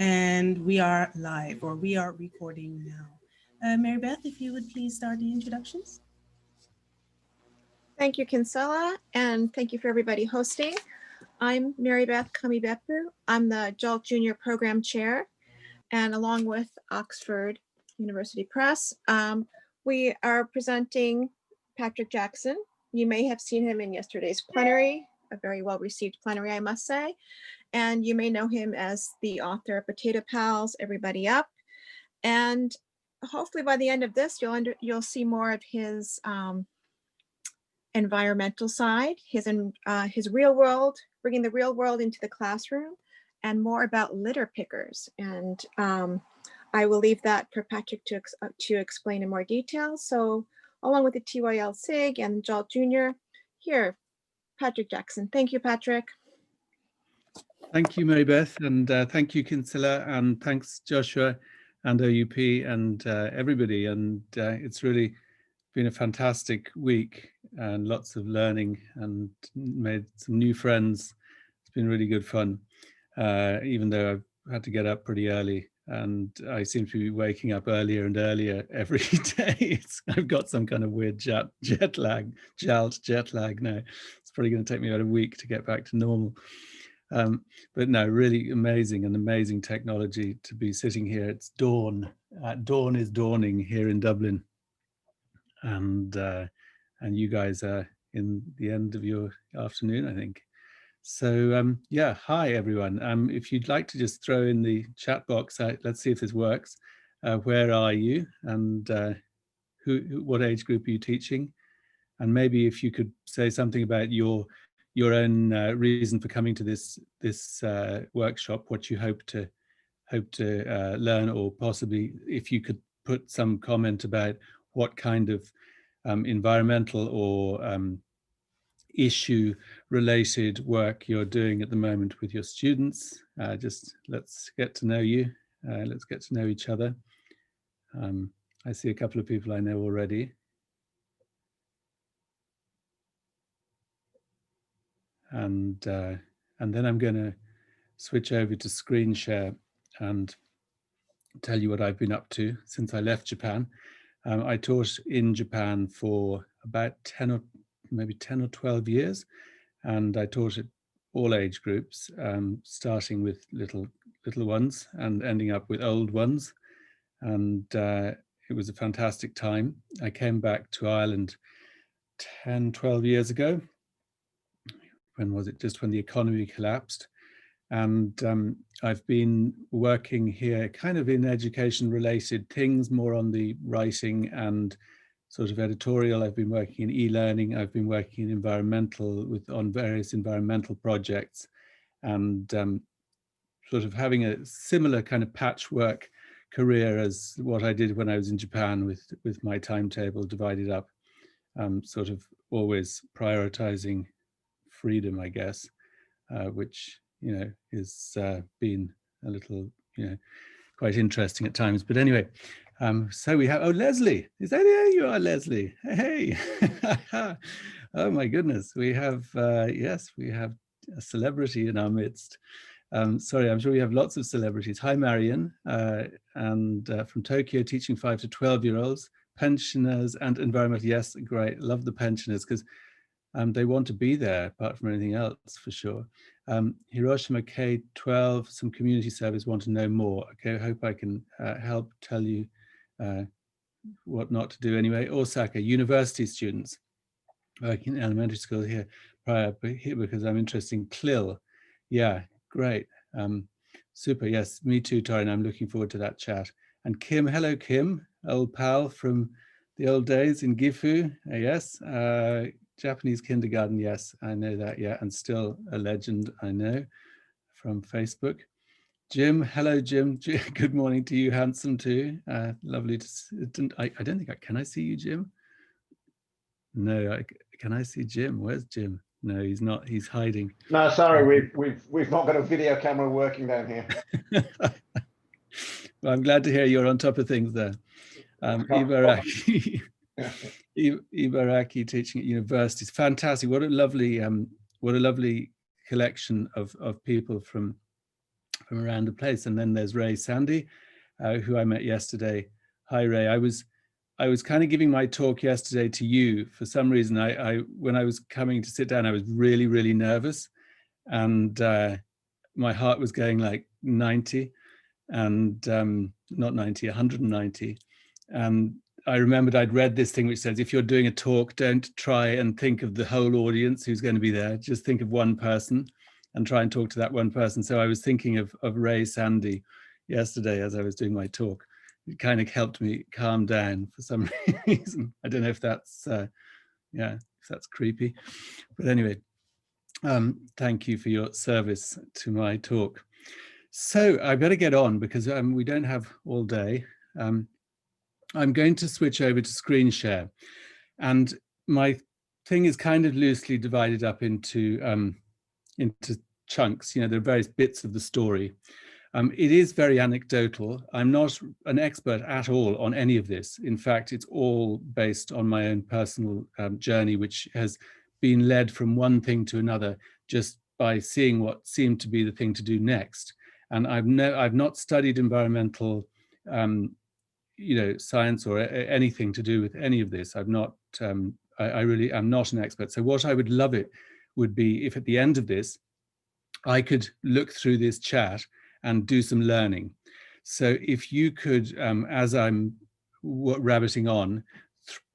And we are live, or we are recording now. Mary Beth, if you would please start the introductions. Thank you, Kinsella, and thank you for everybody hosting. I'm Mary Beth Kamibepu. I'm the JALT Junior Program Chair, and along with Oxford University Press, we are presenting Patrick Jackson. You may have seen him in yesterday's plenary, a very well-received plenary, I must say. And you may know him as the author of Potato Pals, Everybody Up. And hopefully by the end of this, you'll see more of his environmental side, his real world, bringing the real world into the classroom, and more about litter pickers. And I will leave that for Patrick to explain in more detail. So along with the TYL SIG and JALT Junior, here, Patrick Jackson. Thank you, Patrick. Thank you, Mary Beth, and thank you, Kinsella, and thanks, Joshua and OUP and everybody. And it's really been a fantastic week and lots of learning and made some new friends. It's been really good fun, even though I've had to get up pretty early, and I seem to be waking up earlier and earlier every day. I've got some kind of weird JALT jet lag now. It's probably going to take me about a week to get back to normal. But no, really amazing technology to be sitting here. It's dawn. Dawn is dawning here in Dublin, and you guys are in the end of your afternoon, I think. So yeah, hi everyone. If you'd like to just throw in the chat box, let's see if this works. Where are you, and what age group are you teaching? And maybe if you could say something about your own reason for coming to this workshop, what you hope to learn, or possibly if you could put some comment about what kind of environmental or issue related work you're doing at the moment with your students. Just let's get to know you. Let's get to know each other. I see a couple of people I know already. And then I'm going to switch over to screen share and tell you what I've been up to since I left Japan. I taught in Japan for about 10 or 12 years, and I taught at all age groups, starting with little ones and ending up with old ones. And it was a fantastic time. I came back to Ireland 10-12 years ago. When was it? Just when the economy collapsed. And I've been working here kind of in education related things, more on the writing and sort of editorial. I've been working in e-learning. I've been working in environmental on various environmental projects, and sort of having a similar kind of patchwork career as what I did when I was in Japan, with my timetable divided up, sort of always prioritizing freedom, I guess, which, you know, is been a little, you know, quite interesting at times. But anyway, so we have, oh, Leslie, is that here? You are, Leslie. Hey. Oh my goodness, we have, yes, we have a celebrity in our midst. Sorry, I'm sure we have lots of celebrities. Hi, Marion, and from Tokyo, teaching 5 to 12-year-olds, pensioners and environmental. Yes, great, love the pensioners, because they want to be there apart from anything else, for sure. Hiroshima K-12, some community service, want to know more. Okay, I hope I can help tell you what not to do anyway. Osaka, university students working in elementary school here, because I'm interested in CLIL. Yeah, great. Super, yes, me too, Torin. I'm looking forward to that chat. And Kim, hello, Kim, old pal from the old days in Gifu. Yes. Japanese kindergarten, yes, I know that, yeah, and still a legend, I know, from Facebook. Jim, hello, Jim. Good morning to you, handsome too. Lovely to see. I don't think can I see you, Jim? No, can I see Jim? Where's Jim? No, he's not. He's hiding. No, sorry, we've not got a video camera working down here. Well, I'm glad to hear you're on top of things there. Ibaraki. Ibaraki teaching at universities. Fantastic. What a lovely collection of people from from around the place. And then there's Ray Sandy, who I met yesterday. Hi, Ray. I was kind of giving my talk yesterday to you. For some reason, when I was coming to sit down, I was really, really nervous. And my heart was going like 90 and not 90, 190. And I remembered I'd read this thing which says, if you're doing a talk, don't try and think of the whole audience who's going to be there. Just think of one person and try and talk to that one person. So I was thinking of Ray Sandy yesterday as I was doing my talk. It kind of helped me calm down for some reason. I don't know if that's, yeah, if that's creepy. But anyway, thank you for your service to my talk. So I better get on because we don't have all day. I'm going to switch over to screen share, and my thing is kind of loosely divided up into chunks. You know, there are various bits of the story. It is very anecdotal. I'm not an expert at all on any of this. In fact, it's all based on my own personal journey, which has been led from one thing to another just by seeing what seemed to be the thing to do next. And I've not studied environmental science or anything to do with any of this. I've not, I really am not an expert. So what I would love it would be if at the end of this, I could look through this chat and do some learning. So if you could, as I'm rabbiting on,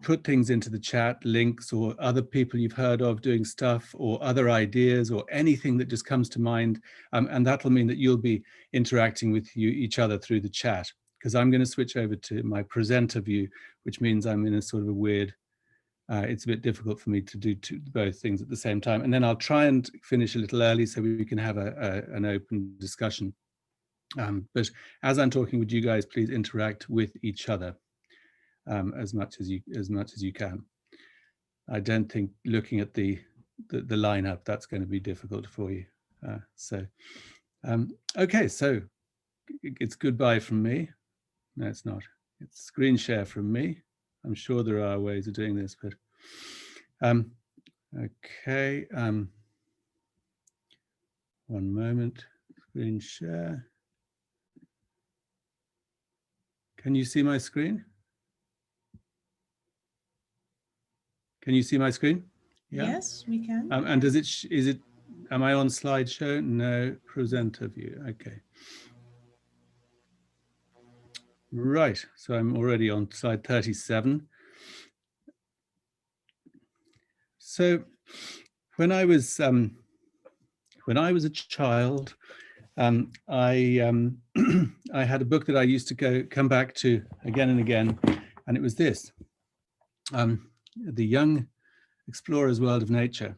put things into the chat, links or other people you've heard of doing stuff or other ideas or anything that just comes to mind. And that'll mean that you'll be interacting with each other through the chat, because I'm going to switch over to my presenter view, which means I'm in a sort of a weird, it's a bit difficult for me to do both things at the same time. And then I'll try and finish a little early so we can have an open discussion. But as I'm talking, would you guys please interact with each other as much as you can. I don't think looking at the lineup, that's going to be difficult for you. Okay, so it's goodbye from me. No, it's not. It's screen share from me. I'm sure there are ways of doing this, but okay. One moment. Screen share. Can you see my screen? Can you see my screen? Yeah. Yes, we can. And does it? Am I on slideshow? No, presenter view. Okay. Right. So I'm already on slide 37. So when I was a child, I had a book that I used to come back to again and again, and it was this. The Young Explorer's World of Nature.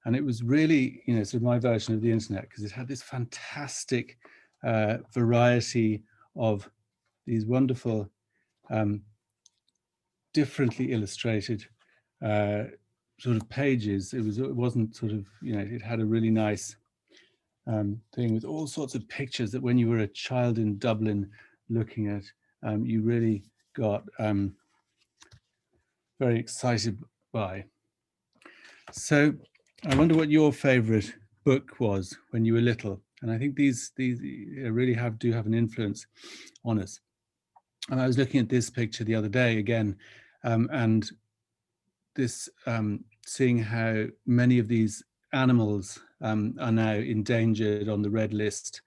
And it was really, sort of my version of the internet, because it had this fantastic variety of these wonderful, differently illustrated sort of pages. It wasn't sort of, it had a really nice thing with all sorts of pictures that when you were a child in Dublin looking at, you really got very excited by. So I wonder what your favorite book was when you were little. And I think these really do have an influence on us. And I was looking at this picture the other day again, and this seeing how many of these animals are now endangered on the red list.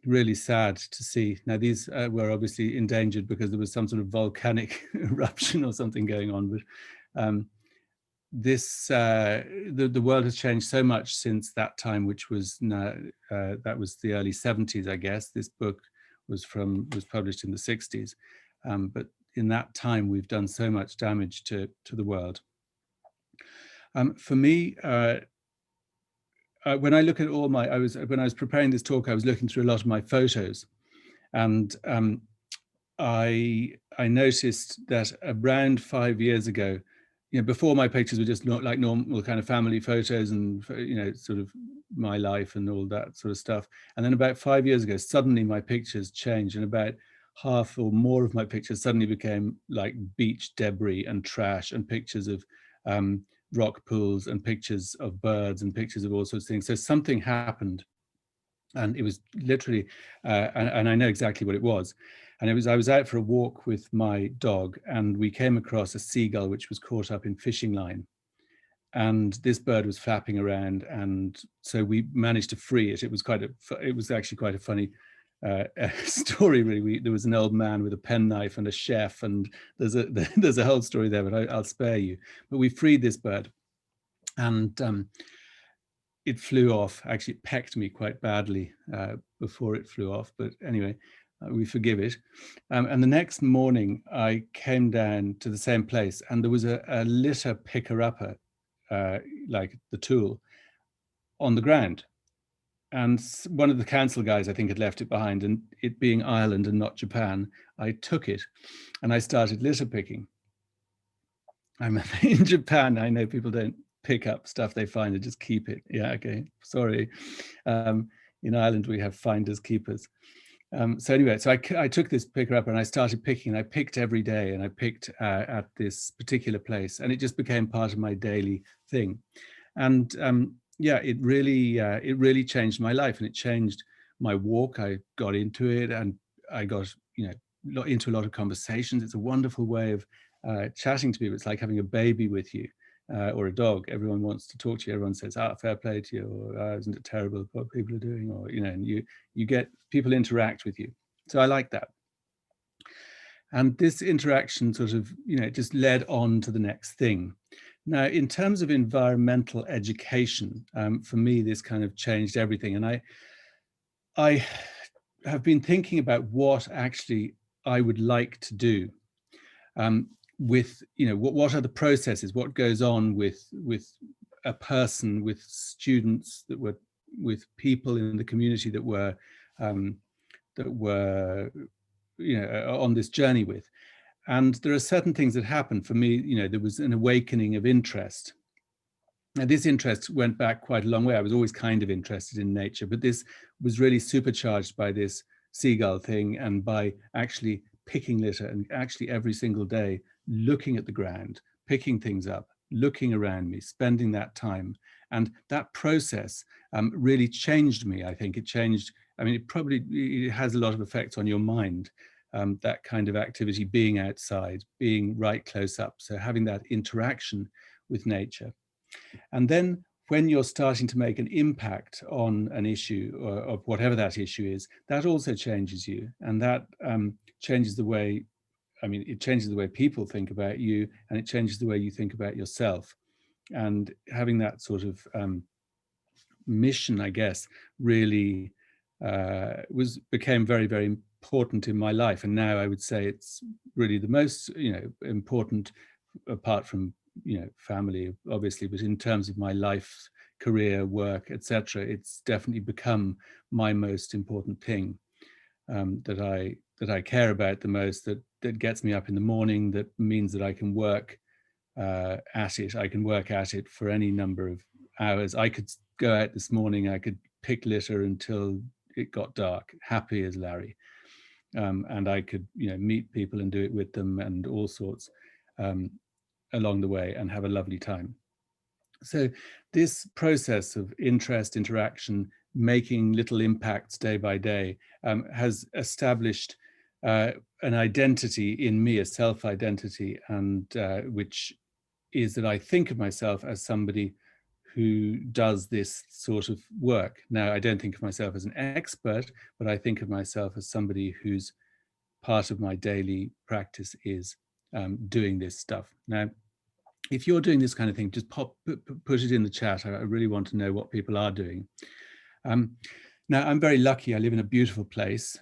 Really sad to see. Now these were obviously endangered because there was some sort of volcanic eruption or something going on, but the world has changed so much since that time, which was that was the early 70s, I guess. This book was published in the 60s, but in that time we've done so much damage to the world. For me, when I look at all my, when I was preparing this talk, I was looking through a lot of my photos, and I noticed that around 5 years ago, before my pictures were just not like normal kind of family photos and sort of my life and all that sort of stuff. And then about 5 years ago, suddenly my pictures changed, and about half or more of my pictures suddenly became like beach debris and trash and pictures of rock pools and pictures of birds and pictures of all sorts of things. So something happened. And it was literally, and I know exactly what it was. And it was, I was out for a walk with my dog, and we came across a seagull which was caught up in fishing line. And this bird was flapping around, and so we managed to free it. It was actually quite a funny story, really. There was an old man with a penknife and a chef, and there's a whole story there, but I'll spare you. But we freed this bird, and it flew off. Actually, it pecked me quite badly before it flew off, but anyway, we forgive it. And the next morning, I came down to the same place, and there was a litter picker-upper, like the tool, on the ground. And one of the council guys, I think, had left it behind, and it being Ireland and not Japan, I took it and I started litter picking. I'm in Japan, I know people don't pick up stuff they find and just keep it. Yeah, okay, sorry. In Ireland, we have finders keepers. So anyway, so I took this picker up and I started picking, and I picked every day, and I picked at this particular place, and it just became part of my daily thing. And yeah, it really changed my life, and it changed my walk. I got into it, and I got, into a lot of conversations. It's a wonderful way of chatting to people. It's like having a baby with you. Or a dog. Everyone wants to talk to you. Everyone says, fair play to you, or isn't it terrible what people are doing, or and you get people interact with you. So I like that. And this interaction sort of, just led on to the next thing. Now, in terms of environmental education, for me, this kind of changed everything. And I have been thinking about what actually I would like to do. With what are the processes, what goes on with a person, with students, that were with people in the community that were on this journey with. And there are certain things that happened for me. There was an awakening of interest. Now, this interest went back quite a long way. I was always kind of interested in nature, but this was really supercharged by this seagull thing, and by actually picking litter, and actually every single day looking at the ground, picking things up, looking around me, spending that time. And that process really changed me. I think it changed, it has a lot of effects on your mind, that kind of activity, being outside, being right close up. So having that interaction with nature. And then when you're starting to make an impact on an issue, or of whatever that issue is, that also changes you. And that changes the way, it changes the way people think about you, and it changes the way you think about yourself. And having that sort of mission, I guess, really became very, very important in my life. And now I would say it's really the most, important, apart from, family, obviously, but in terms of my life, career, work, etc., it's definitely become my most important thing, that I care about the most, that gets me up in the morning, that means that I can work at it. I can work at it for any number of hours. I could go out this morning, I could pick litter until it got dark, happy as Larry. And I could, meet people and do it with them, and all sorts along the way, and have a lovely time. So this process of interest, interaction, making little impacts day by day, has established an identity in me, a self-identity, and which is that I think of myself as somebody who does this sort of work. Now, I don't think of myself as an expert, but I think of myself as somebody whose part of my daily practice is doing this stuff. Now, if you're doing this kind of thing, just put it in the chat. I really want to know what people are doing. Now, I'm very lucky. I live in a beautiful place.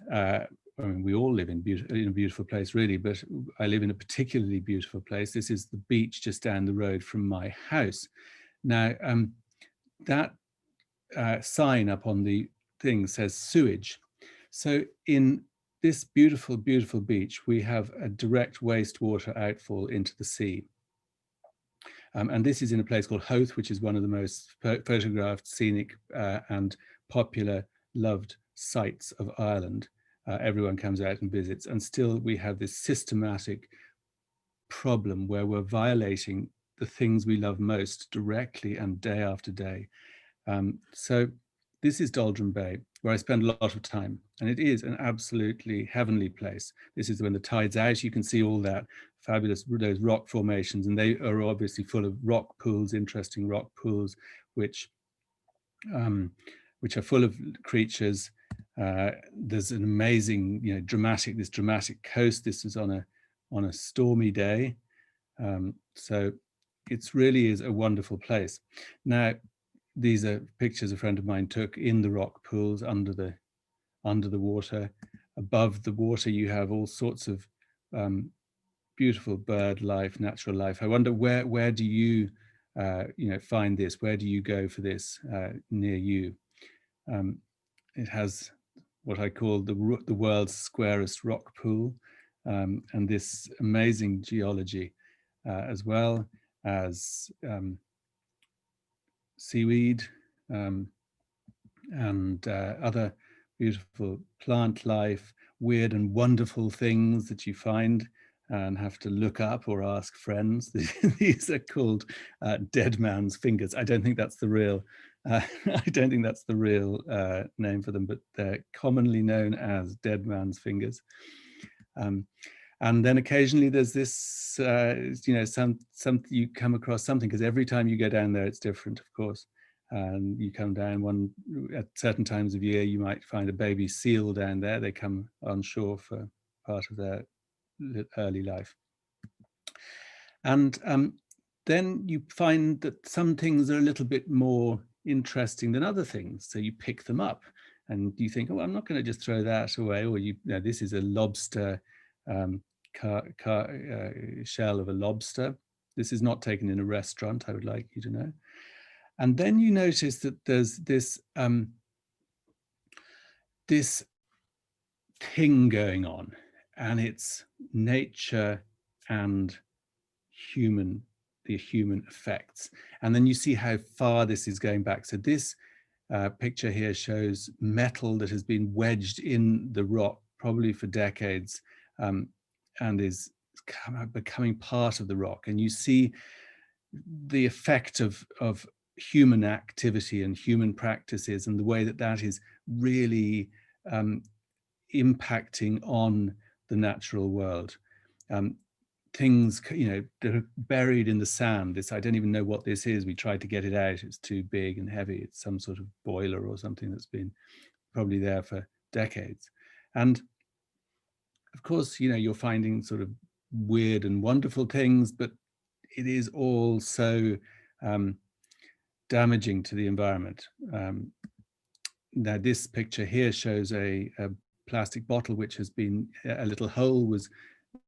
We all live in a beautiful place, really, but I live in a particularly beautiful place. This is the beach just down the road from my house. Now, that sign up on the thing says sewage. So in this beautiful, beautiful beach, we have a direct wastewater outfall into the sea. And this is in a place called Howth, which is one of the most photographed, scenic, and popular, loved sites of Ireland. Everyone comes out and visits, and still we have this systematic problem where we're violating the things we love most directly and day after day. So this is Doldrum Bay, where I spend a lot of time, and it is an absolutely heavenly place. This is when the tide's out. You can see all that fabulous, those rock formations, and they are obviously full of rock pools, interesting rock pools, which are full of creatures. There's an amazing, this dramatic coast. This is on a stormy day, so it really is a wonderful place. Now, these are pictures a friend of mine took in the rock pools under the water. Above the water, you have all sorts of beautiful bird life, natural life. I wonder where do you find this? Where do you go for this near you? It has what I call the world's squarest rock pool, and this amazing geology, as well as seaweed and other beautiful plant life, weird and wonderful things that you find and have to look up or ask friends. These are called dead man's fingers. I don't think that's the real name for them, but they're commonly known as dead man's fingers. And then occasionally there's this, you come across something, because every time you go down there, it's different, of course. And you come down at certain times of year, you might find a baby seal down there. They come on shore for part of their early life. And then you find that some things are a little bit more interesting than other things. So you pick them up and you think, oh, I'm not going to just throw that away. Or this is a lobster, shell of a lobster. This is not taken in a restaurant, I would like you to know. And then you notice that there's this this thing going on, and it's nature and the human effects. And then you see how far this is going back. So this picture here shows metal that has been wedged in the rock, probably for decades, and is becoming part of the rock. And you see the effect of human activity and human practices, and the way that is really impacting on the natural world. Things, that are buried in the sand. I don't even know what this is. We tried to get it out. It's too big and heavy. It's some sort of boiler or something that's been probably there for decades. And of course, you're finding sort of weird and wonderful things, but it is all so damaging to the environment. Now, this picture here shows a plastic bottle which has been, a little hole was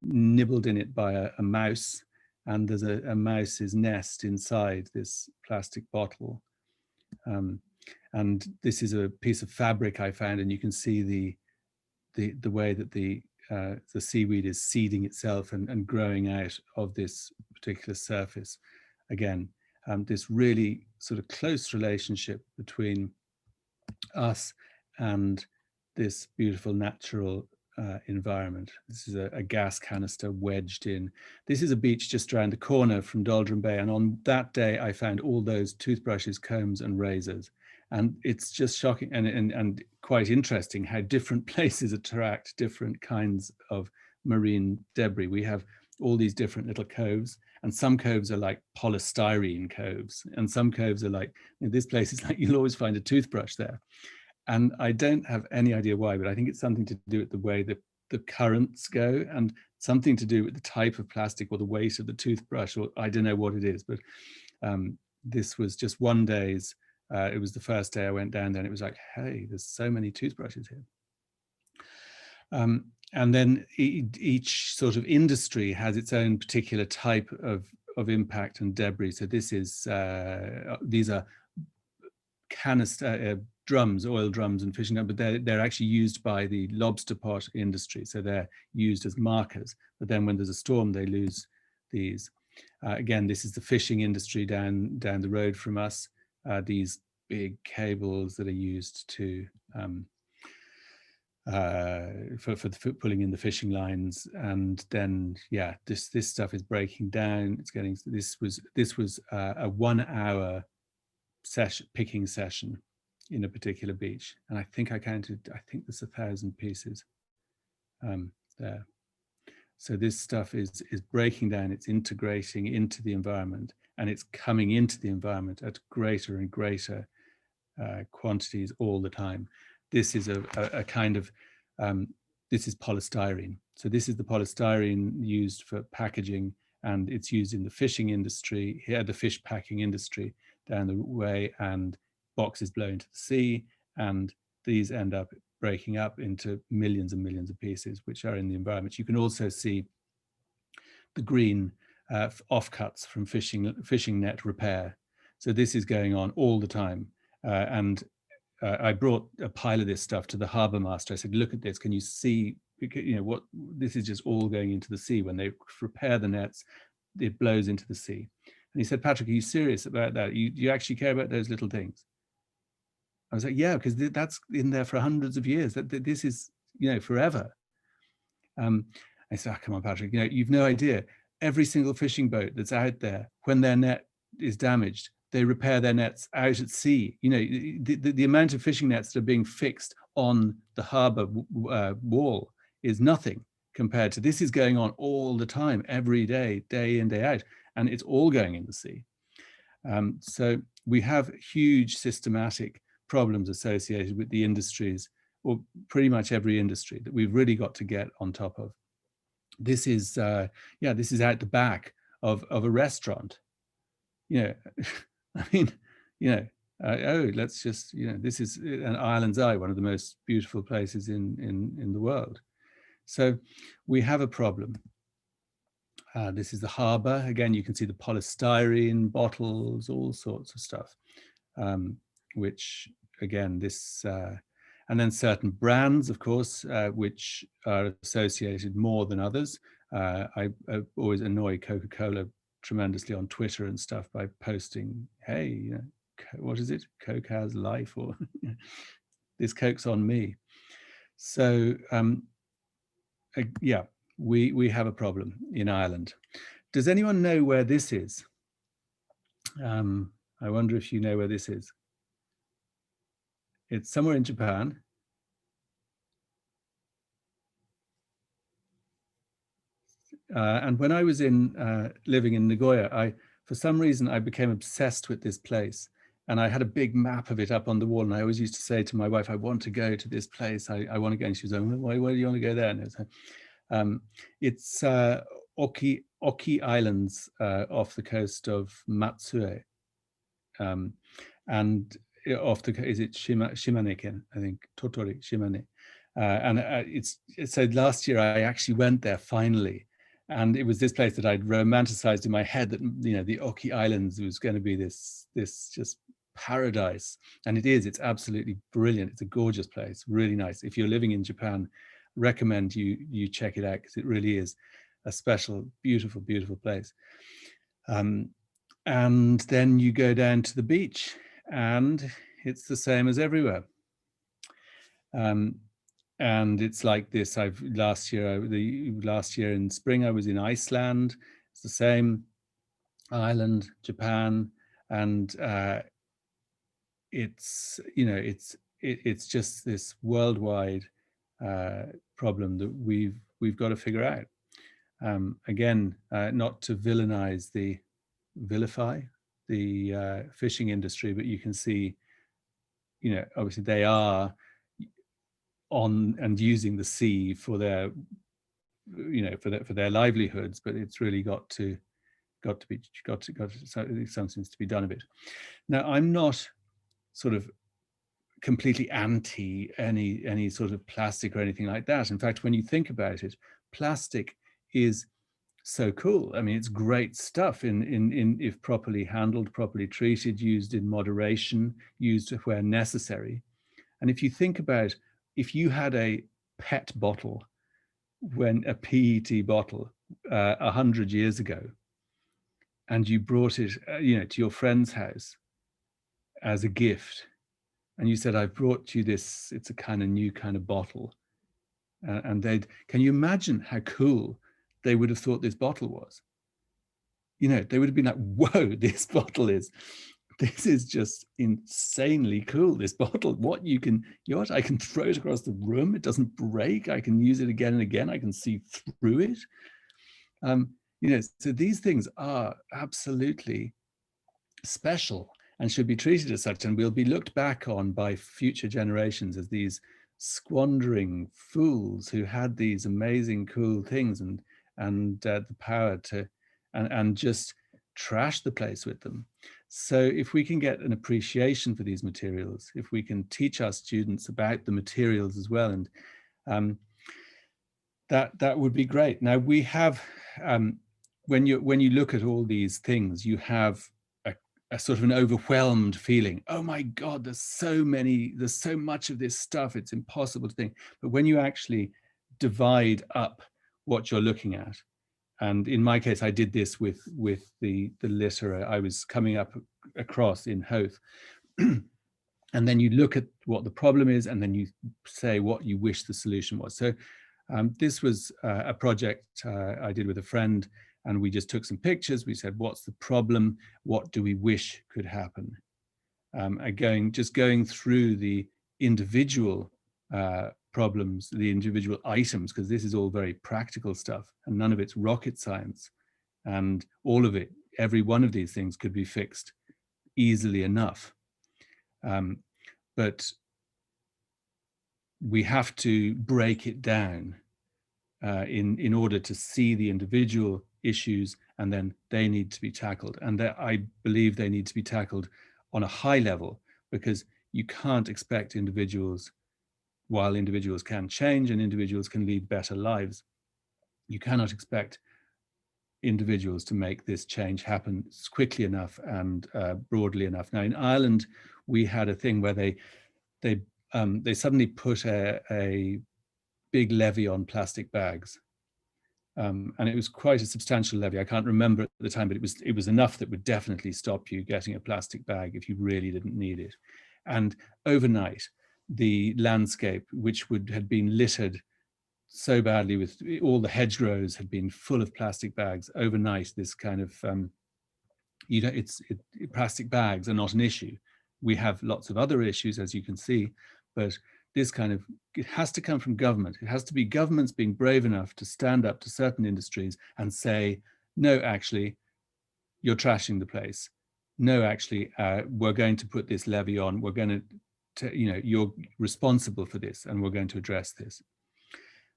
nibbled in it by a mouse, and there's a mouse's nest inside this plastic bottle. And this is a piece of fabric I found, and you can see the way that the seaweed is seeding itself and growing out of this particular surface. Again, this really sort of close relationship between us and this beautiful natural environment. This is a gas canister wedged in. This is a beach just around the corner from Doldrum Bay, and on that day I found all those toothbrushes, combs and razors. And it's just shocking and quite interesting how different places attract different kinds of marine debris. We have all these different little coves, and some coves are like polystyrene coves, and some coves are like, this place is like, you'll always find a toothbrush there. And I don't have any idea why, but I think it's something to do with the way that the currents go, and something to do with the type of plastic or the weight of the toothbrush, or I don't know what it is. But this was just one day's, it was the first day I went down there, and it was like, hey, there's so many toothbrushes here. And then each sort of industry has its own particular type of impact and debris. So this is, these are canister, drums, oil drums and fishing drums, but they're actually used by the lobster pot industry. So they're used as markers, but then when there's a storm, they lose these. Again, this is the fishing industry down the road from us. These big cables that are used to for pulling in the fishing lines, and then this stuff is breaking down. It's getting, this was a 1 hour picking session, in a particular beach. And I think I counted, I think there's 1,000 pieces there. So this stuff is breaking down, it's integrating into the environment, and it's coming into the environment at greater and greater quantities all the time. This is a kind of, this is polystyrene. So this is the polystyrene used for packaging, and it's used in the fishing industry, here the fish packing industry down the way, and boxes blow into the sea, and these end up breaking up into millions and millions of pieces, which are in the environment. You can also see the green offcuts from fishing net repair. So this is going on all the time. I brought a pile of this stuff to the harbour master. I said, look at this, can you see, you know, what, this is just all going into the sea. When they repair the nets, it blows into the sea. And he said, Patrick, are you serious about that? You actually care about those little things? I was like, yeah, because that's in there for hundreds of years. This is, you know, forever. I said, oh, come on, Patrick, you know, you've no idea. Every single fishing boat that's out there, when their net is damaged, they repair their nets out at sea. You know, the amount of fishing nets that are being fixed on the harbour wall is nothing compared to this. Is going on all the time, every day, day in, day out, and it's all going in the sea. So we have huge systematic problems associated with the industries, or pretty much every industry, that we've really got to get on top of. This is, yeah, this is out the back of a restaurant. You know, I mean, you know, oh, let's just, you know, this is an Island's Eye, one of the most beautiful places in the world. So we have a problem. This is the harbour. Again, you can see the polystyrene bottles, all sorts of stuff, which again, this, and then certain brands, of course, which are associated more than others. I always annoy Coca-Cola tremendously on Twitter and stuff by posting, hey, you know, what is it? Coke has life, or this Coke's on me. So yeah, we have a problem in Ireland. Does anyone know where this is? I wonder if you know where this is. It's somewhere in Japan. And when I was living in Nagoya, for some reason, I became obsessed with this place. And I had a big map of it up on the wall. And I always used to say to my wife, I want to go to this place. I want to go. And she was like, why do you want to go there? And it's Oki Islands off the coast of Matsue. And off the, is it Shimane, I think, Totori, Shimane. So last year I actually went there finally. And it was this place that I'd romanticized in my head, that, you know, the Oki Islands was going to be this just paradise. And it is, it's absolutely brilliant. It's a gorgeous place, really nice. If you're living in Japan, recommend you check it out, because it really is a special, beautiful, beautiful place. And then you go down to the beach, and it's the same as everywhere. And it's like this. Last year in spring, I was in Iceland. It's the same, Ireland, Japan, and it's, you know, it's just this worldwide problem that we've got to figure out. Again, not to vilify the fishing industry, but you can see, you know, obviously they are on and using the sea for their, you know, for their livelihoods, but it's really got to something's to be done a bit. Now, I'm not sort of completely anti any sort of plastic or anything like that. In fact, when you think about it, plastic is so cool. I mean, it's great stuff in if properly handled, properly treated, used in moderation, used where necessary. And if you think about, if you had a PET bottle, when a PET bottle 100 years ago, and you brought it, you know, to your friend's house as a gift, and you said, I've brought you this, it's a kind of new kind of bottle, and can you imagine how cool they would have thought this bottle was? You know, they would have been like, whoa, this bottle is this is just insanely cool, this bottle. What I can throw it across the room, it doesn't break, I can use it again and again, I can see through it. So these things are absolutely special and should be treated as such, and will be looked back on by future generations as these squandering fools who had these amazing cool things and the power to and just trash the place with them. So if we can get an appreciation for these materials, if we can teach our students about the materials as well, and that would be great. Now we have when you look at all these things, you have a sort of an overwhelmed feeling. Oh my God, there's so much of this stuff, it's impossible to think. But when you actually divide up what you're looking at, and in my case, I did this with the litter I was coming up across in Hoth. And then you look at what the problem is, and then you say what you wish the solution was. So this was a project I did with a friend, and we just took some pictures. We said, what's the problem? What do we wish could happen? Just going through the individual problems, the individual items, because this is all very practical stuff and none of it's rocket science. And all of it, every one of these things could be fixed easily enough. But we have to break it down in order to see the individual issues, and then they need to be tackled. And I believe they need to be tackled on a high level, because you can't expect individuals, while individuals can change and individuals can lead better lives, you cannot expect individuals to make this change happen quickly enough and broadly enough. Now in Ireland, we had a thing where they suddenly put a big levy on plastic bags. And it was quite a substantial levy. I can't remember at the time, but it was enough that would definitely stop you getting a plastic bag if you really didn't need it. And overnight, the landscape, which had been littered so badly with all the hedgerows had been full of plastic bags. Overnight, this kind of, plastic bags are not an issue. We have lots of other issues, as you can see, but this kind of, it has to come from government. It has to be governments being brave enough to stand up to certain industries and say, no, actually, you're trashing the place. No, actually, we're going to put this levy on. We're going to, you're responsible for this, and we're going to address this.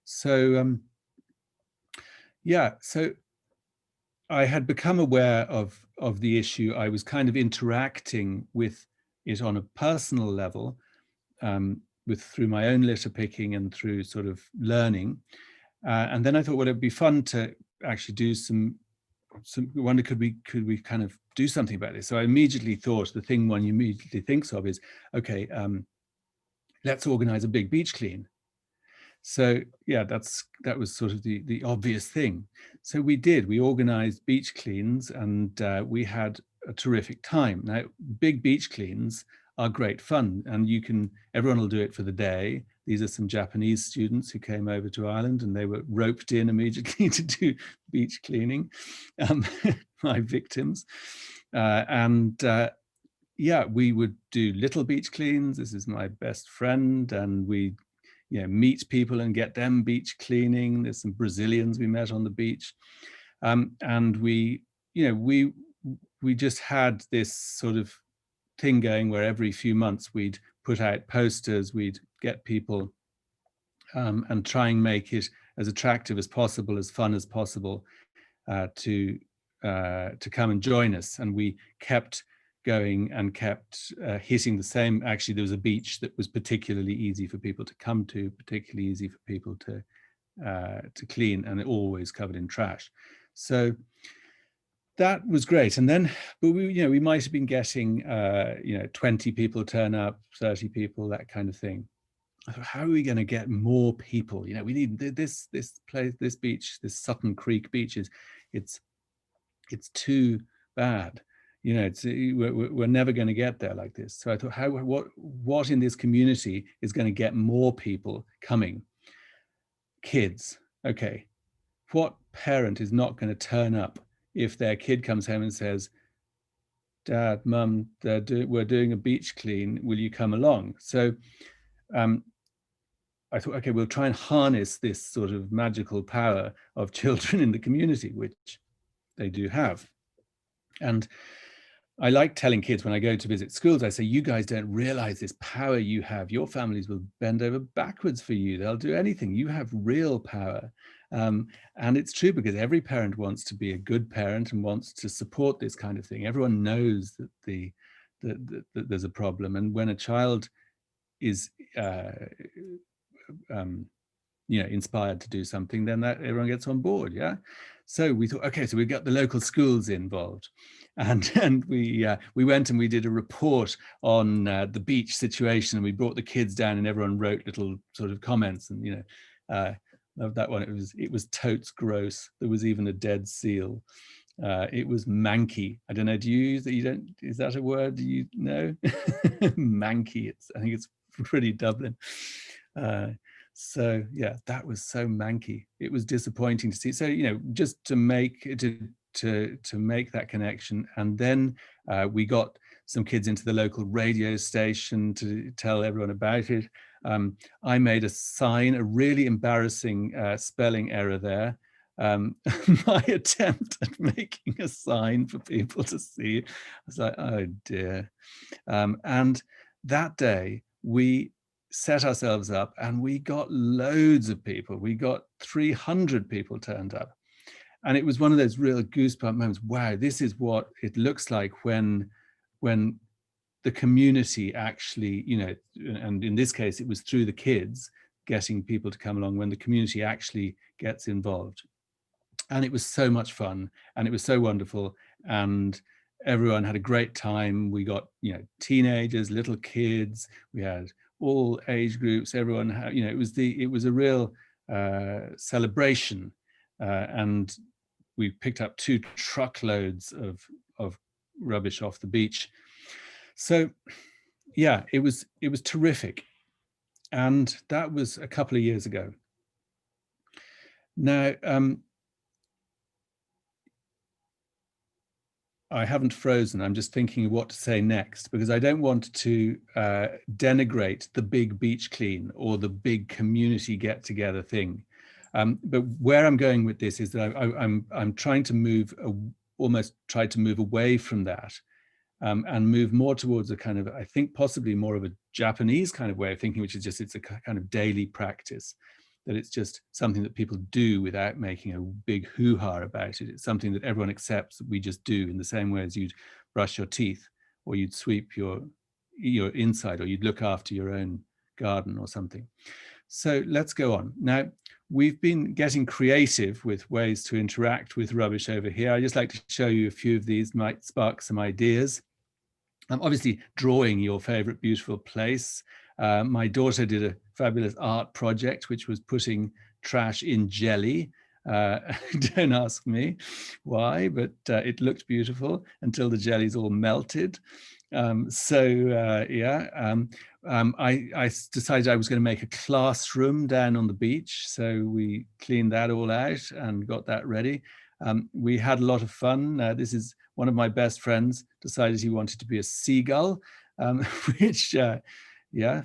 So, so I had become aware of the issue. I was kind of interacting with it on a personal level, through my own litter picking and through sort of learning. And then I thought, well, it'd be fun to actually do wonder, could we kind of do something about this? So I immediately thought, the thing one immediately thinks of is, okay, let's organize a big beach clean. So yeah, that was sort of the obvious thing. So we organized beach cleans, and we had a terrific time. Now, big beach cleans are great fun, and everyone will do it for the day. These are some Japanese students who came over to Ireland, and they were roped in immediately to do beach cleaning, my victims. We would do little beach cleans. This is my best friend, and we meet people and get them beach cleaning. There's some Brazilians we met on the beach. And we just had this sort of thing going where every few months we'd put out posters, we'd get people and try and make it as attractive as possible, as fun as possible, to come and join us. And we kept going and kept hitting the same. Actually, there was a beach that was particularly easy for people to come to, particularly easy for people to clean, and it always covered in trash. So that was great. And then, but we might have been getting 20 people turn up, 30 people, that kind of thing. I thought, how are we going to get more people? We need this place, this beach, this Sutton Creek beach it's too bad. We're never going to get there like this. So I thought, what in this community is going to get more people coming? Kids. Okay. What parent is not going to turn up if their kid comes home and says, Dad, Mum, we're doing a beach clean, will you come along? So I thought, okay, we'll try and harness this sort of magical power of children in the community, which they do have. And I like telling kids when I go to visit schools, I say, you guys don't realize this power you have. Your families will bend over backwards for you. They'll do anything. You have real power. And it's true, because every parent wants to be a good parent and wants to support this kind of thing. Everyone knows that that there's a problem. And when a child is inspired to do something, then that everyone gets on board. Yeah. So we thought, okay, so we got the local schools involved, and we went and we did a report on the beach situation, and we brought the kids down, and everyone wrote little sort of comments, and loved that one. It was totes gross. There was even a dead seal. It was manky. I don't know. Do you use that? You don't? Is that a word? Do you know? Manky. I think it's pretty Dublin. So yeah, that was so manky. It was disappointing to see. So just to make that connection, and then we got some kids into the local radio station to tell everyone about it. I made a sign, a really embarrassing spelling error there. My attempt at making a sign for people to see. I was like, oh dear. And that day we set ourselves up, and we got loads of people. We got 300 people turned up, and it was one of those real goosebump moments. Wow, this is what it looks like when the community actually, and in this case it was through the kids getting people to come along, when the community actually gets involved. And it was so much fun, and it was so wonderful, and everyone had a great time. We got teenagers, little kids, we had all age groups, everyone had, it was a real celebration, and we picked up 2 truckloads of rubbish off the beach. So yeah, it was terrific, and that was a couple of years ago. Now I haven't frozen. I'm just thinking of what to say next, because I don't want to denigrate the big beach clean or the big community get together thing. But where I'm going with this is that I'm trying to almost try to move away from that, and move more towards a kind of, I think possibly more of a Japanese kind of way of thinking, which is just, it's a kind of daily practice. That it's just something that people do without making a big hoo-ha about it. It's something that everyone accepts that we just do, in the same way as you'd brush your teeth, or you'd sweep your inside, or you'd look after your own garden or something. So let's go on. Now, we've been getting creative with ways to interact with rubbish over here. I'd just like to show you a few of these, might spark some ideas. Obviously, drawing your favorite beautiful place. My daughter did a fabulous art project, which was putting trash in jelly. Don't ask me why, but it looked beautiful until the jelly's all melted. I decided I was going to make a classroom down on the beach. So we cleaned that all out and got that ready. We had a lot of fun. This is one of my best friends decided he wanted to be a seagull, which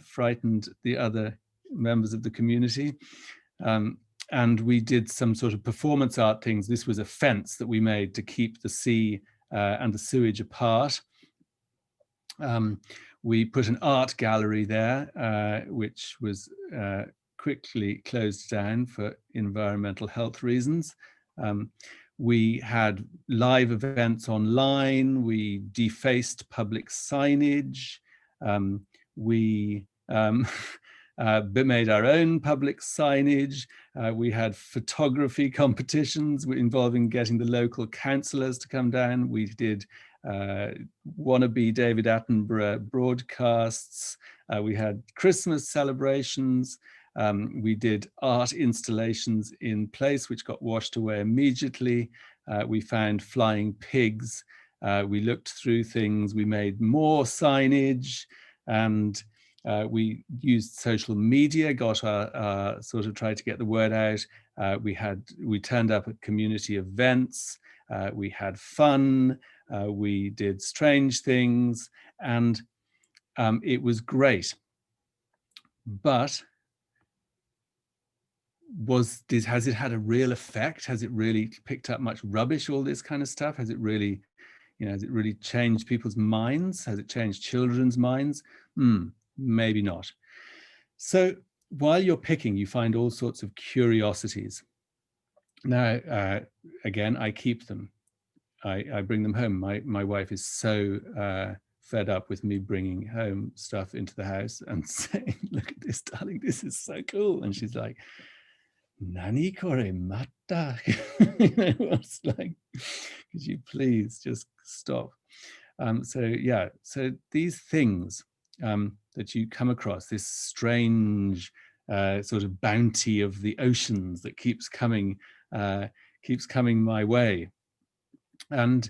frightened the other members of the community. And we did some sort of performance art things. This was a fence that we made to keep the sea and the sewage apart. We put an art gallery there, which was quickly closed down for environmental health reasons. We had live events online. We defaced public signage. We made our own public signage. We had photography competitions involving getting the local councillors to come down. We did wannabe David Attenborough broadcasts. We had Christmas celebrations. We did art installations in place, which got washed away immediately. We found flying pigs. We looked through things. We made more signage, and we used social media, got our sort of tried to get the word out. We turned up at community events. We had fun. we did strange things, and it was great. But has it had a real effect? Has it really picked up much rubbish, all this kind of stuff? Has it really, has it really changed people's minds? Has it changed children's minds? Maybe not. So while you're picking, you find all sorts of curiosities. Now, again, I keep them. I bring them home. My wife is so fed up with me bringing home stuff into the house and saying, look at this, darling, this is so cool. And she's like, Nani kore mata? It's like, could you please just stop? So these things that you come across, this strange sort of bounty of the oceans that keeps coming my way. And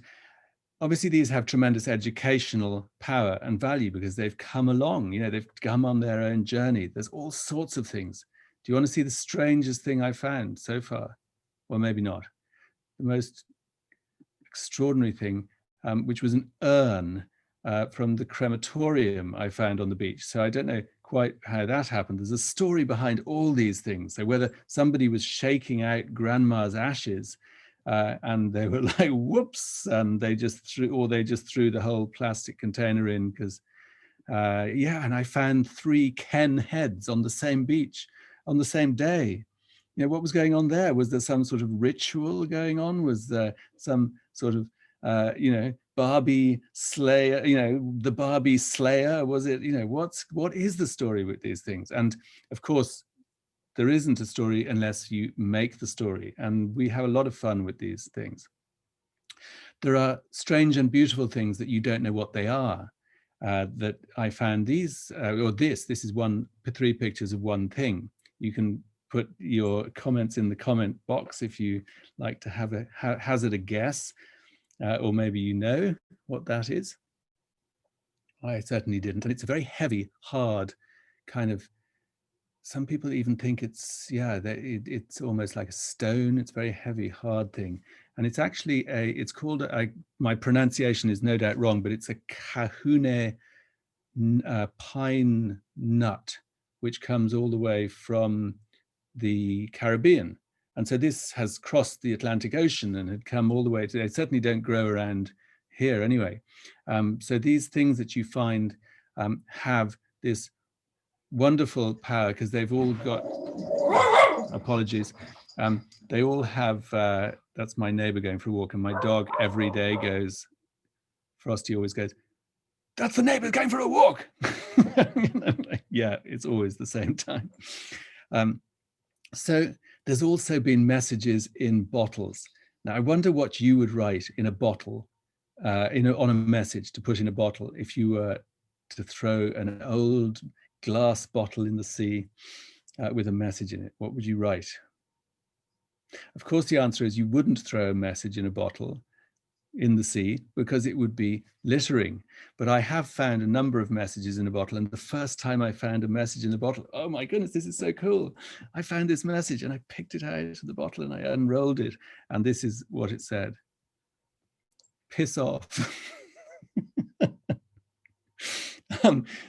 obviously these have tremendous educational power and value because they've come along, they've come on their own journey. There's all sorts of things. Do you want to see the strangest thing I found so far? Well, maybe not. The most extraordinary thing, which was an urn from the crematorium I found on the beach. So I don't know quite how that happened. There's a story behind all these things. So whether somebody was shaking out grandma's ashes and they were like, whoops, and they just threw the whole plastic container in because, and I found 3 Ken heads on the same beach on the same day. What was going on there? Was there some sort of ritual going on? Was there some sort of, Barbie slayer, the Barbie slayer? Was it, what is the story with these things? And of course, there isn't a story unless you make the story. And we have a lot of fun with these things. There are strange and beautiful things that you don't know what they are. That I found these, this is 3 pictures of one thing. You can put your comments in the comment box if you like to have hazard a guess, or maybe you know what that is. I certainly didn't. And it's a very heavy, hard kind of, some people even think it's, it's almost like a stone. It's a very heavy, hard thing. And it's actually it's called, my pronunciation is no doubt wrong, but it's a kahune pine nut, which comes all the way from the Caribbean. And so this has crossed the Atlantic Ocean and had come all the way to, they certainly don't grow around here anyway. So these things that you find have this wonderful power because they've all got, apologies, they all have, that's my neighbor going for a walk, and my dog every day goes, Frosty always goes, that's the neighbor going for a walk. Yeah, it's always the same time. So there's also been messages in bottles. Now I wonder what you would write in a bottle, on a message to put in a bottle if you were to throw an old glass bottle in the sea with a message in it. What would you write? Of course, the answer is you wouldn't throw a message in a bottle in the sea because it would be littering. But I have found a number of messages in a bottle, and the first time I found a message in a bottle, oh my goodness, this is so cool. I found this message and I picked it out of the bottle and I unrolled it, and this is what it said. Piss off.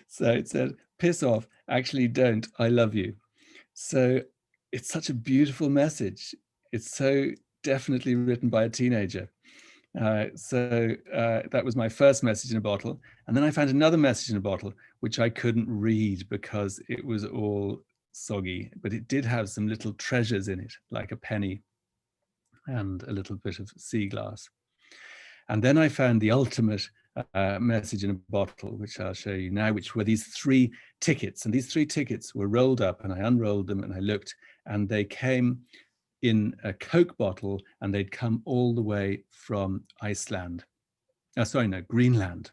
So it said, piss off, actually don't, I love you. So it's such a beautiful message. It's so definitely written by a teenager. That was my first message in a bottle. And then I found another message in a bottle, which I couldn't read because it was all soggy, but it did have some little treasures in it, like a penny and a little bit of sea glass. And then I found the ultimate message in a bottle, which I'll show you now, which were these 3 tickets. And these 3 tickets were rolled up, and I unrolled them and I looked, and they came in a Coke bottle, and they'd come all the way from Iceland. Greenland.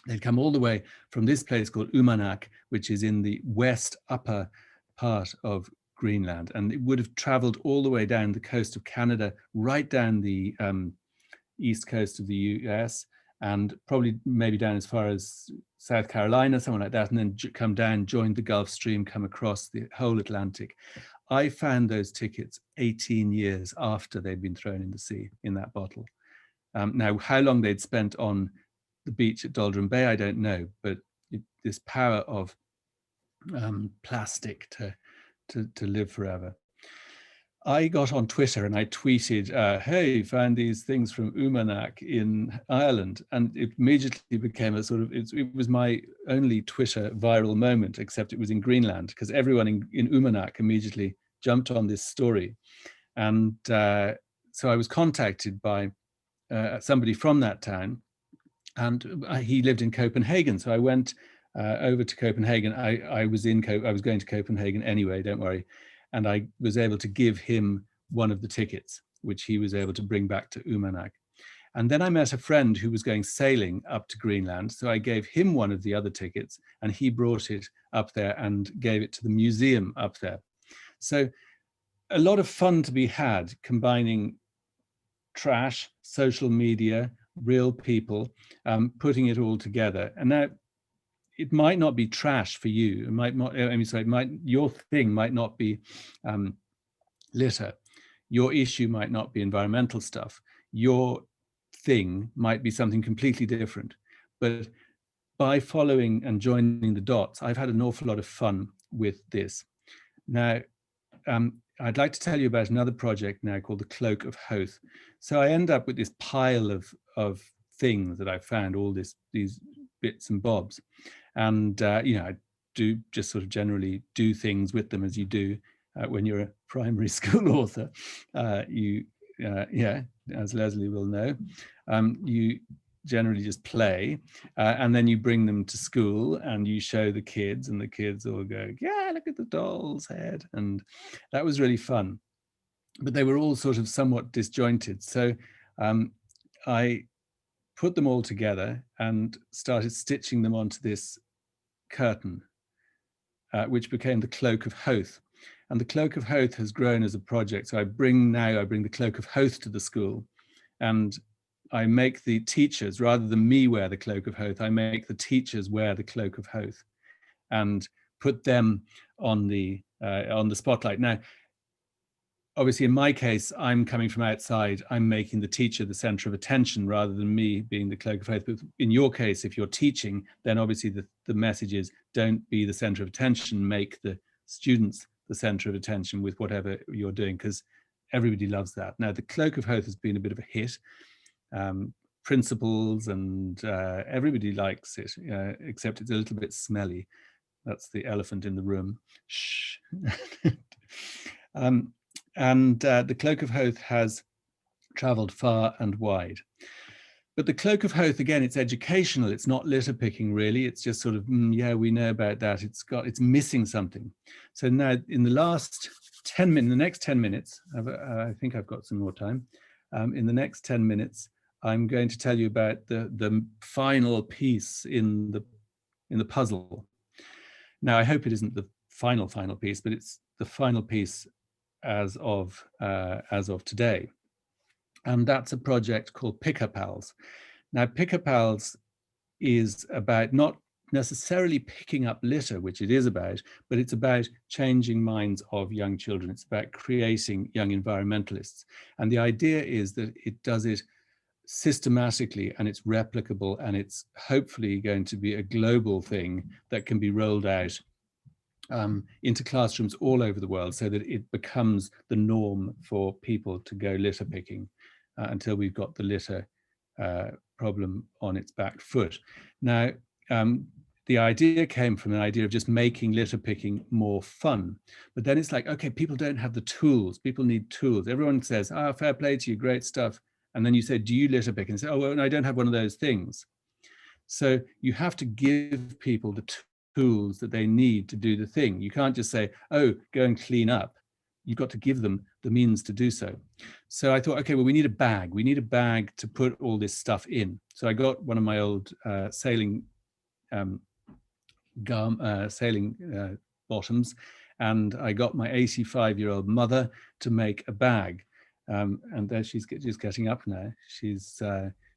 They'd come all the way from this place called Umanak, which is in the west upper part of Greenland. And it would have traveled all the way down the coast of Canada, right down the east coast of the US, and probably maybe down as far as South Carolina, somewhere like that, and then come down, join the Gulf Stream, come across the whole Atlantic. I found those tickets 18 years after they'd been thrown in the sea in that bottle. Now, how long they'd spent on the beach at Doldrum Bay, I don't know, but this power of plastic to live forever. I got on Twitter and I tweeted, hey, found these things from Umanak in Ireland. And it immediately became a sort of, it was my only Twitter viral moment, except it was in Greenland, because everyone in Umanak immediately jumped on this story. And so I was contacted by somebody from that town, and he lived in Copenhagen. So I went over to Copenhagen. I was going to Copenhagen anyway, don't worry. And I was able to give him one of the tickets, which he was able to bring back to Umanak. And then I met a friend who was going sailing up to Greenland. So I gave him one of the other tickets, and he brought it up there and gave it to the museum up there. So a lot of fun to be had, combining trash, social media, real people, putting it all together. And now, it might not be trash for you. It might not. I mean, so your thing might not be litter. Your issue might not be environmental stuff. Your thing might be something completely different. But by following and joining the dots, I've had an awful lot of fun with this. Now, I'd like to tell you about another project now called the Cloak of Hope. So I end up with this pile of things that I found, all these bits and bobs. And, I do just sort of generally do things with them as you do when you're a primary school author. As Leslie will know, you generally just play and then you bring them to school and you show the kids, and the kids all go, yeah, look at the doll's head. And that was really fun. But they were all sort of somewhat disjointed. So I put them all together and started stitching them onto this curtain, which became the Cloak of Hope. And the Cloak of Hope has grown as a project. So I bring the Cloak of Hope to the school, and I make the teachers, rather than me wear the Cloak of Hope, I make the teachers wear the Cloak of Hope and put them on the spotlight. Now, obviously, in my case, I'm coming from outside. I'm making the teacher the center of attention rather than me being the Cloak of Hope. But in your case, if you're teaching, then obviously the message is don't be the center of attention, make the students the center of attention with whatever you're doing, because everybody loves that. Now, the Cloak of Hope has been a bit of a hit. Principals and everybody likes it, except it's a little bit smelly. That's the elephant in the room. Shh. And the Cloak of Hope has traveled far and wide. But the Cloak of Hope, again, it's educational. It's not litter picking, really. It's just sort of, yeah, we know about that. It's missing something. So now in the last 10 minutes, the next 10 minutes, I think I've got some more time. In the next 10 minutes, I'm going to tell you about the final piece in the puzzle. Now, I hope it isn't the final piece, but it's the final piece as of today. And that's a project called Pick-a-Pals. Now, Pick-a-Pals is about not necessarily picking up litter, which it is about, but it's about changing minds of young children. It's about creating young environmentalists. And the idea is that it does it systematically, and it's replicable, and it's hopefully going to be a global thing that can be rolled out into classrooms all over the world, so that it becomes the norm for people to go litter picking until we've got the litter problem on its back foot. Now, the idea came from an idea of just making litter picking more fun. But then it's like, okay, people don't have the tools. People need tools. Everyone says, fair play to you, great stuff. And then you say, do you litter pick? And say, oh, well, I don't have one of those things. So you have to give people the tools that they need to do the thing. You can't just say, oh, go and clean up. You've got to give them the means to do so. So I thought, okay, well, we need a bag. We need a bag to put all this stuff in. So I got one of my old sailing bottoms, and I got my 85-year-old mother to make a bag. And there she's just getting up now. She's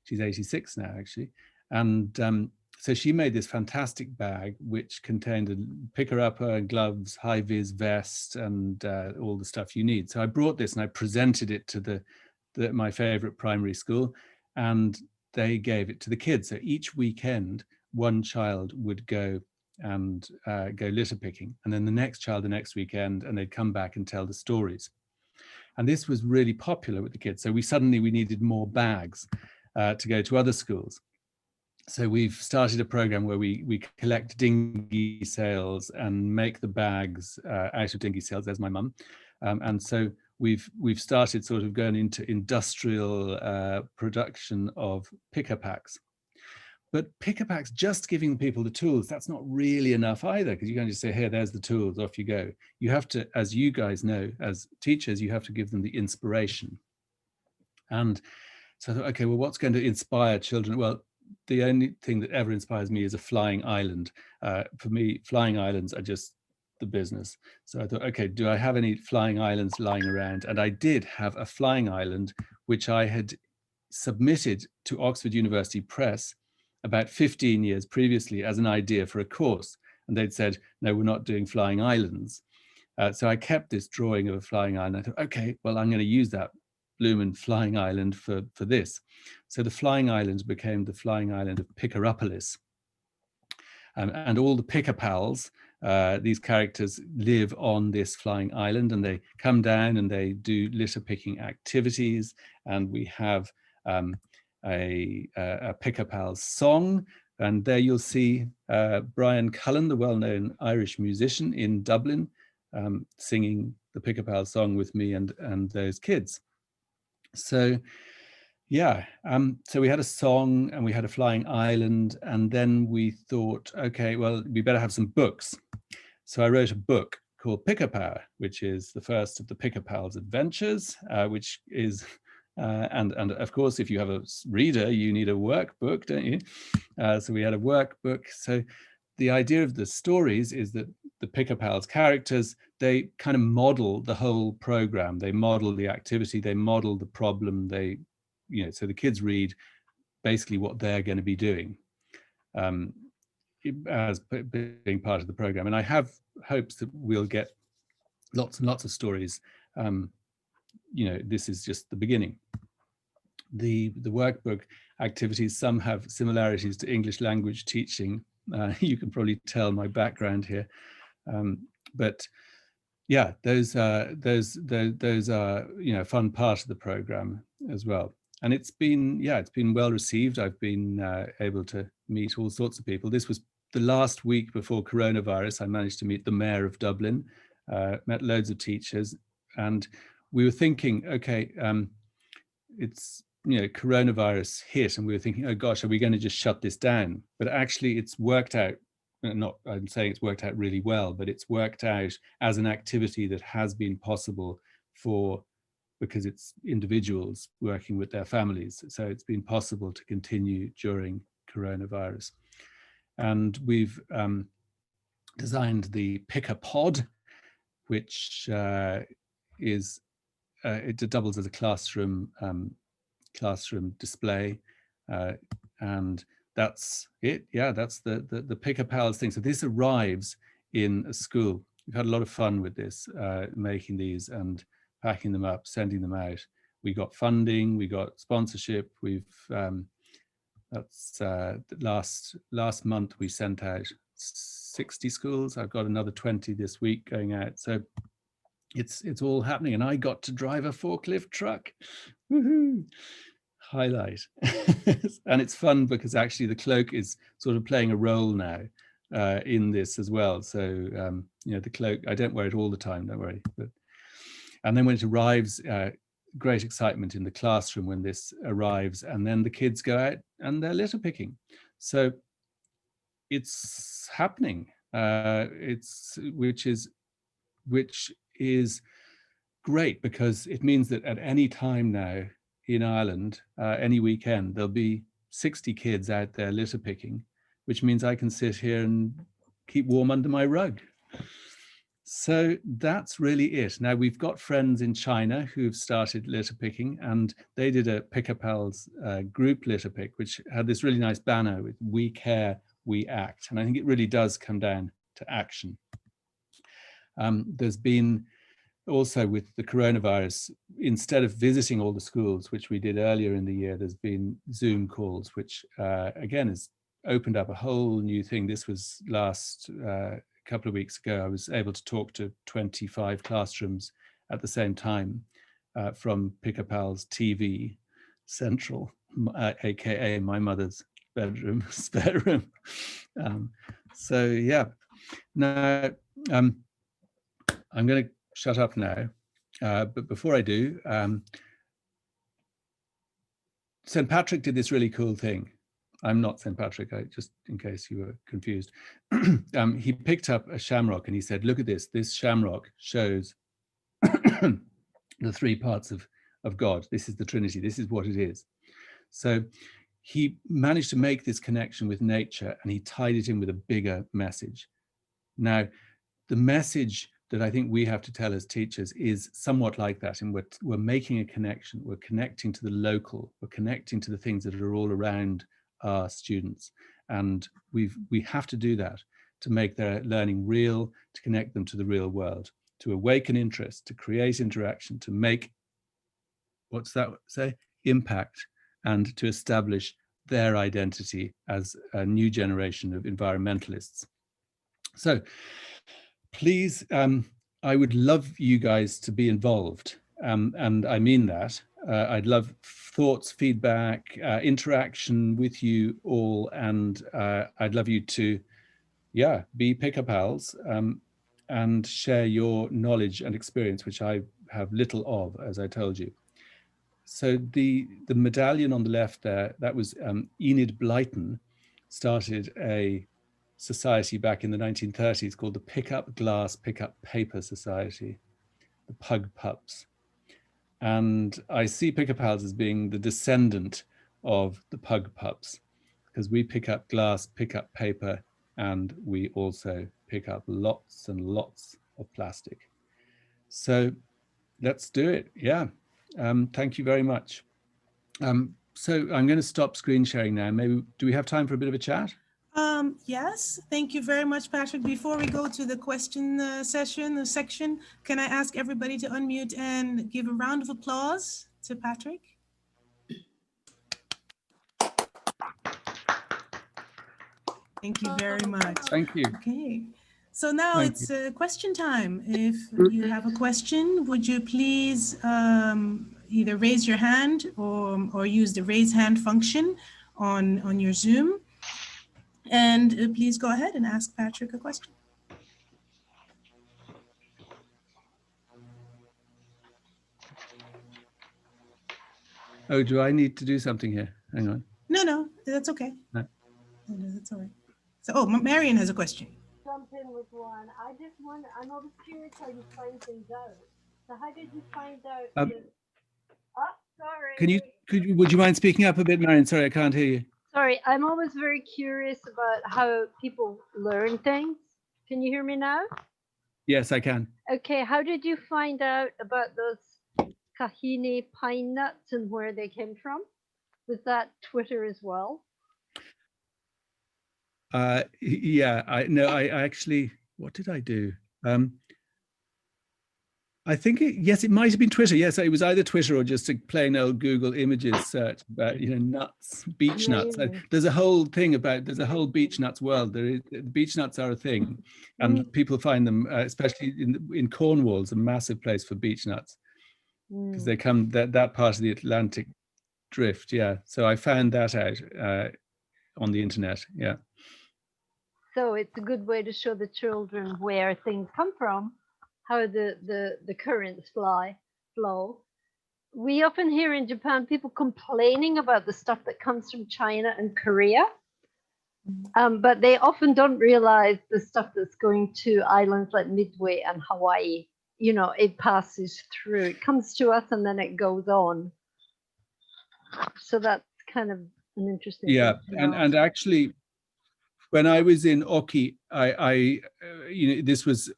86 now, actually. And so she made this fantastic bag, which contained a picker-upper, gloves, high-vis vest, and all the stuff you need. So I brought this and I presented it to my favorite primary school. and they gave it to the kids. So each weekend, one child would go and go litter picking, and then the next child the next weekend, and they'd come back and tell the stories. And this was really popular with the kids. So we needed more bags to go to other schools. So we've started a program where we collect dinghy sails and make the bags out of dinghy sails. There's my mum. And so we've started sort of going into industrial production of picker packs. But picker packs, just giving people the tools, that's not really enough either, because you can't just say, here, there's the tools, off you go. You have to, as you guys know, as teachers, you have to give them the inspiration. And so I thought, okay, well, what's going to inspire children? Well, the only thing that ever inspires me is a flying island. For me, flying islands are just the business. So I thought, okay, do I have any flying islands lying around? And I did have a flying island, which I had submitted to Oxford University Press about 15 years previously as an idea for a course. And they'd said, no, we're not doing flying islands. So I kept this drawing of a flying island. I thought, okay, well, I'm going to use that bloomin' flying island for this. So the flying island became the flying island of Pickeropolis. And all the picker pals, these characters live on this flying island, and they come down and they do litter picking activities. And we have a picker pals song. And there you'll see Brian Cullen, the well-known Irish musician in Dublin, singing the picker pals song with me and those kids. So yeah, so we had a song and we had a flying island, and then we thought, okay, well, we better have some books. So I wrote a book called Picker Power, which is the first of the Picker Pals adventures, which is, and of course, if you have a reader, you need a workbook, don't you? So we had a workbook. So the idea of the stories is that the Picker Pals characters, they kind of model the whole program. They model the activity, they model the problem, they, you know, so the kids read basically what they're going to be doing as being part of the program. And I have hopes that we'll get lots and lots of stories. You know, this is just the beginning. The workbook activities, some have similarities to English language teaching. You can probably tell my background here, but yeah, those are you know, a fun part of the program as well. And it's been, yeah, it's been well received. I've been able to meet all sorts of people. This was the last week before coronavirus. I managed to meet the mayor of Dublin, met loads of teachers, and we were thinking, okay, it's, you know, coronavirus hit, and we were thinking, oh gosh, are we going to just shut this down? But actually it's worked out, not, I'm saying it's worked out really well, but it's worked out as an activity that has been possible because it's individuals working with their families. So it's been possible to continue during coronavirus. And we've designed the Picker Pod, which is, it doubles as a classroom display, and that's it. Yeah, that's the Picker Pals thing. So this arrives in a school. We've had a lot of fun with this, making these and packing them up, sending them out. We got funding, we got sponsorship. We've that's last month we sent out 60 schools. I've got another 20 this week going out. So it's all happening, and I got to drive a forklift truck. Woohoo! Highlight. And it's fun because actually the cloak is sort of playing a role now in this as well. So you know, the cloak, I don't wear it all the time, don't worry. But and then when it arrives, great excitement in the classroom when this arrives, and then the kids go out and they're litter picking. So it's happening. Which is great, because it means that at any time now in Ireland, any weekend, there'll be 60 kids out there litter picking, which means I can sit here and keep warm under my rug. So that's really it. Now we've got friends in China who've started litter picking, and they did a Picker Pals group litter pick, which had this really nice banner with "We care, we act." And I think it really does come down to action. There's been also with the coronavirus, instead of visiting all the schools, which we did earlier in the year, there's been Zoom calls, which again has opened up a whole new thing. This was last couple of weeks ago. I was able to talk to 25 classrooms at the same time from Pick-a-Pal's TV Central, aka my mother's bedroom, spare room. So yeah, now I'm going to shut up now, but before I do, St. Patrick did this really cool thing. I'm not St. Patrick, just in case you were confused. He picked up a shamrock and he said, look at this, shamrock shows the three parts of God. This is the Trinity, this is what it is. So he managed to make this connection with nature and he tied it in with a bigger message. Now, the message that I think we have to tell as teachers is somewhat like that, and we're making a connection, we're connecting to the local, we're connecting to the things that are all around our students, and we have to do that to make their learning real, to connect them to the real world, to awaken interest, to create interaction, to make, what's that say, impact, and to establish their identity as a new generation of environmentalists. So please, I would love you guys to be involved, and I mean that. I'd love thoughts, feedback, interaction with you all, and I'd love you to, yeah, be Pick-a-Pals and share your knowledge and experience, which I have little of, as I told you. So the medallion on the left there, that was Enid Blyton started a society back in the 1930s called the Pick Up Glass, Pick Up Paper Society, the Pug Pups. And I see Pick-a-Pals as being the descendant of the Pug Pups, because we pick up glass, pick up paper, and we also pick up lots and lots of plastic. So let's do it, yeah. Thank you very much. So I'm going to stop screen sharing now. Maybe, do we have time for a bit of a chat? Yes, thank you very much, Patrick. Before we go to the question section, can I ask everybody to unmute and give a round of applause to Patrick? Thank you very much. Thank you. Okay, so now it's question time. If you have a question, would you please either raise your hand or use the raise hand function on your Zoom? And please go ahead and ask Patrick a question. Oh, do I need to do something here? Hang on. No, that's okay. No. No, that's all right. So, oh, Marion has a question. Jump in with one. I just wonder, I'm always curious how you find things out. So how did you find out? Sorry. Would you mind speaking up a bit, Marion? Sorry, I can't hear you. Sorry, I'm always very curious about how people learn things. Can you hear me now? Yes, I can. Okay, how did you find out about those kahini pine nuts and where they came from? Was that Twitter as well? Yeah, I actually, what did I do? I think yes, it might have been Twitter. Yes, it was either Twitter or just a plain old Google Images search about, nuts, beech nuts. There's a whole thing about, there's a whole beech nuts world. Beech nuts are a thing, and people find them, especially in Cornwall, it's a massive place for beech nuts because they come that part of the Atlantic drift. Yeah, so I found that out on the internet. Yeah. So it's a good way to show the children where things come from, how the currents flow. We often hear in Japan people complaining about the stuff that comes from China and Korea, but they often don't realize the stuff that's going to islands like Midway and Hawaii. It passes through, it comes to us and then it goes on. So that's kind of an interesting thing to know. and actually, when I was in Oki, this was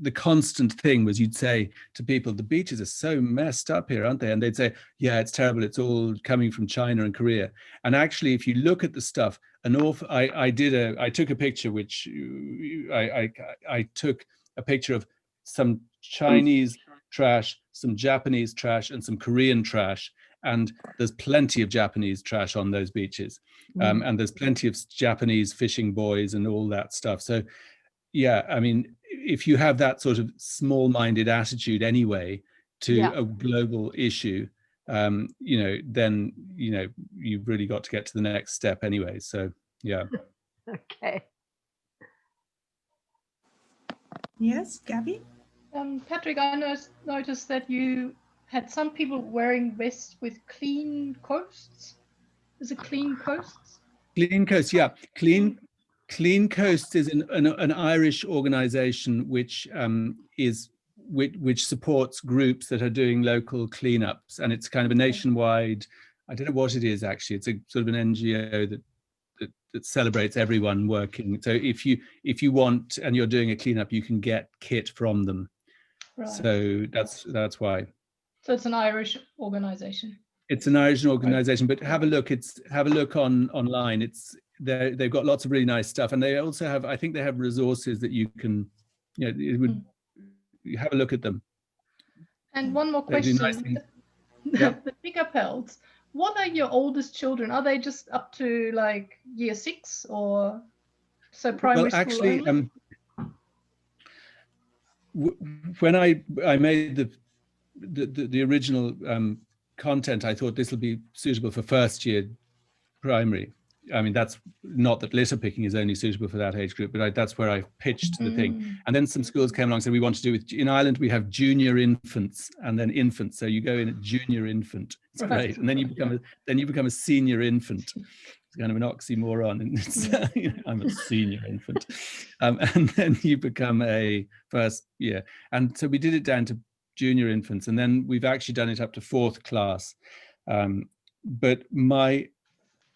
the constant thing was you'd say to people, the beaches are so messed up here, aren't they? And they'd say, yeah, it's terrible. It's all coming from China and Korea. And actually, if you look at the stuff, I took a picture, which I took a picture of some Chinese trash, some Japanese trash, and some Korean trash. And there's plenty of Japanese trash on those beaches. And there's plenty of Japanese fishing boys and all that stuff. So yeah, I mean, if you have that sort of small-minded attitude anyway to a global issue, you know, then, you know, you've really got to get to the next step anyway. So yeah. Okay. Yes, Gabby? Patrick, I noticed that you had some people wearing vests with clean coasts. Is it clean coasts? Clean Coast, yeah. Clean Coast is an Irish organisation which which supports groups that are doing local cleanups, and it's kind of a nationwide. I don't know what it is actually. It's a sort of an NGO that celebrates everyone working. So if you want and you're doing a cleanup, you can get kit from them. Right. So that's why. So it's an Irish organisation. It's an Irish organisation, but have a look. Have a look online. They've got lots of really nice stuff, and they also have. I think they have resources that you can, you know, it would have a look at them. And one more question: the pick-up-elds. What are your oldest children? Are they just up to like year 6 or so primary school? Well, actually, when I made the original content, I thought this will be suitable for first year primary. I mean, that's not that litter picking is only suitable for that age group, but that's where I pitched the thing. And then some schools came along and said, we want to do it. In Ireland, we have junior infants and then infants. So you go in at junior infant. It's great. And then you become a senior infant. It's kind of an oxymoron. And it's, you know, I'm a senior infant. And then you become a first year. And so we did it down to junior infants. And then we've actually done it up to 4th class. But my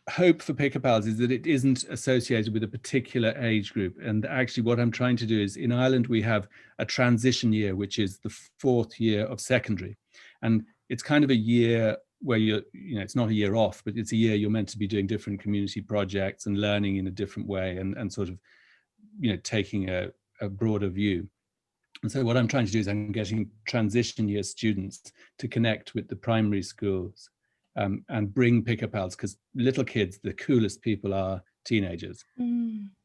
hope for Pick-a-Pals is that it isn't associated with a particular age group. And actually what I'm trying to do is, in Ireland, we have a transition year, which is the 4th year of secondary. And it's kind of a year where you know, it's not a year off, but it's a year you're meant to be doing different community projects and learning in a different way and sort of, you know, taking a broader view. And so what I'm trying to do is I'm getting transition year students to connect with the primary schools. And bring Pick-a-Pals, because little kids, the coolest people are teenagers.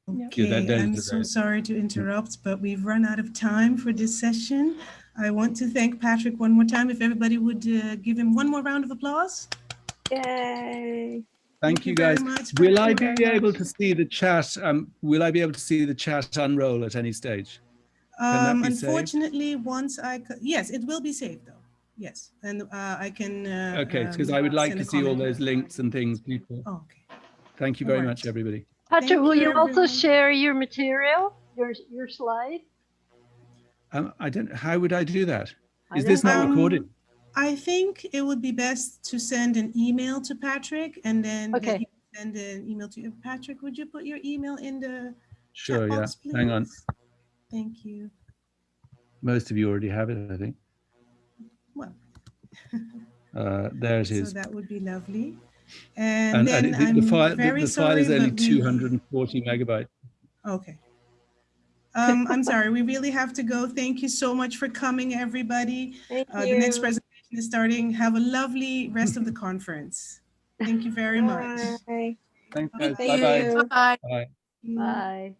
Okay, I'm so sorry to interrupt, but we've run out of time for this session. I want to thank Patrick one more time. If everybody would give him one more round of applause. Yay. Thank you guys. Will I be able to see the chat? Will I be able to see the chat unroll at any stage? Unfortunately, once yes, it will be saved though. Yes, and I can. Okay, because I would like to see all those links and things, people. Oh, okay. Thank you very much, everybody. Patrick, will you also share your material, your slide? I don't. How would I do that? Is this not recorded? I think it would be best to send an email to Patrick, and then he can send an email to you. Patrick, would you put your email in the chat box, please? Hang on. Thank you. Most of you already have it, I think. Well, there it is. So that would be lovely. And then the file is only 240 megabytes. Okay. I'm sorry, we really have to go. Thank you so much for coming, everybody. Thank you. The next presentation is starting. Have a lovely rest of the conference. Thank you very much. Bye. Thanks, guys. Thank you. Bye-bye. Bye. Bye. Bye.